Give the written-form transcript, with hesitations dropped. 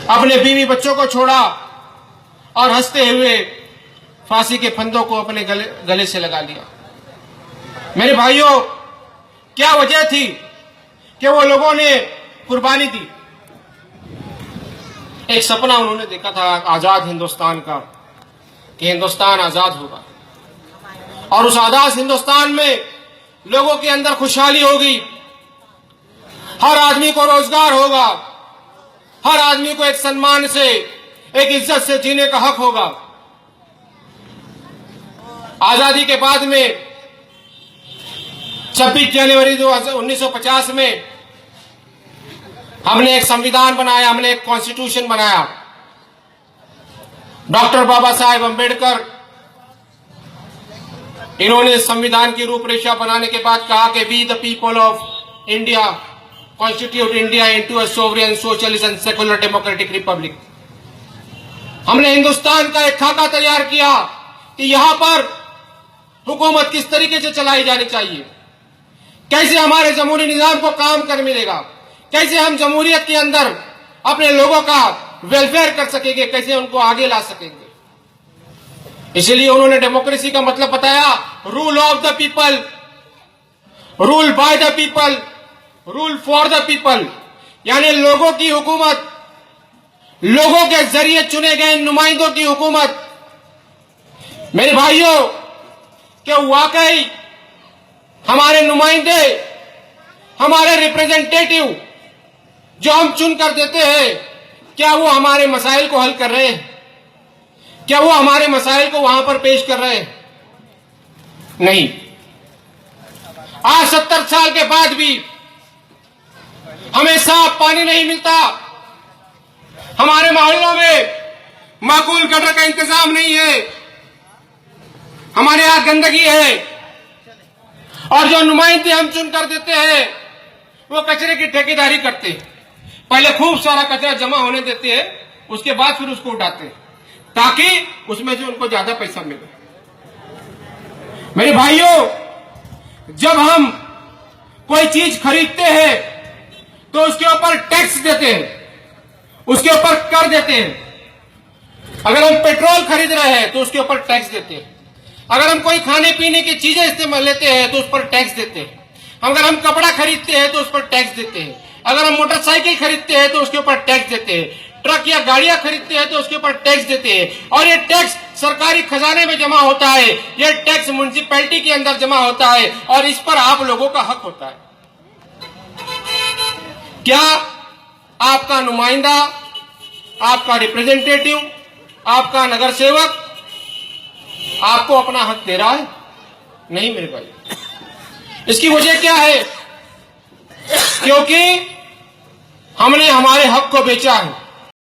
अपने बीवी बच्चों को छोड़ा और हंसते हुए फांसी के फंदों को अपने गले से लगा लिया। मेरे भाइयों, क्या वजह थी कि वो लोगों ने कुर्बानी दी? एक सपना उन्होंने देखा था आजाद हिंदुस्तान का, कि हिंदुस्तान आजाद होगा और उस आजाद हिंदुस्तान में लोगों के अंदर खुशहाली होगी, हर आदमी को रोजगार होगा, हर आदमी को एक सम्मान से, एक इज्जत से जीने का हक होगा। आजादी के बाद में 26 जनवरी 1950 में हमने एक संविधान बनाया, हमने एक कॉन्स्टिट्यूशन बनाया। डॉक्टर बाबा साहेब अंबेडकर, इन्होंने संविधान की रूपरेखा बनाने के बाद कहा कि we the people of India constitute India into a sovereign socialist and secular democratic republic. हमने हिंदुस्तान का एक खाका तैयार किया कि यहां पर हुकूमत किस तरीके से चलाई जानी चाहिए, कैसे हमारे जमहूरी निजाम को काम कर मिलेगा, कैसे हम जमहूरियत के अंदर अपने लोगों का वेलफेयर कर सकेंगे, कैसे उनको आगे ला सकेंगे। इसलिए उन्होंने डेमोक्रेसी का मतलब बताया, rule of the people, rule by the people, rule for the people, यानी लोगों की हुकूमत, लोगों के जरिए चुने गए नुमाइंदों की हुकूमत। मेरे भाइयों, क्या वाकई हमारे नुमाइंदे, हमारे रिप्रेजेंटेटिव जो हम चुन कर देते हैं, क्या वो हमारे मसाइल को हल कर रहे हैं? क्या वो हमारे मसाइल को वहां पर पेश कर रहे हैं? नहीं। आज 70 साल के बाद भी हमें साफ पानी नहीं मिलता, हमारे मोहल्लों में माकूल गटर का इंतजाम नहीं है, हमारे यहां गंदगी है, और जो नुमाइंदे हम चुन कर देते हैं वो कचरे की ठेकेदारी करते हैं। पहले खूब सारा कचरा जमा होने देते हैं, उसके बाद फिर उसको उठाते हैं ताकि उसमें से उनको ज्यादा पैसा मिले। मेरे भाइयों, जब हम कोई चीज खरीदते हैं तो उसके ऊपर टैक्स देते हैं, उसके ऊपर कर देते हैं। अगर हम पेट्रोल खरीद रहे हैं तो उसके ऊपर टैक्स देते हैं। अगर हम कोई खाने पीने की चीजें इस्तेमाल लेते हैं तो उस पर टैक्स देते हैं। अगर हम कपड़ा खरीदते हैं तो उस पर टैक्स देते हैं। अगर हम मोटरसाइकिल खरीदते हैं तो उसके ऊपर टैक्स देते हैं। ट्रक या गाड़ियां खरीदते हैं तो उसके ऊपर टैक्स देते हैं। और ये टैक्स सरकारी खजाने में जमा होता है, ये टैक्स म्युनिसिपैलिटी के अंदर जमा होता है और इस पर आप लोगों का हक होता है। क्या आपका नुमाइंदा, आपका रिप्रेजेंटेटिव, आपका नगर सेवक आपको अपना हक दे रहा है? नहीं मेरे भाई। इसकी वजह क्या है? क्योंकि हमने हमारे हक को बेचा है।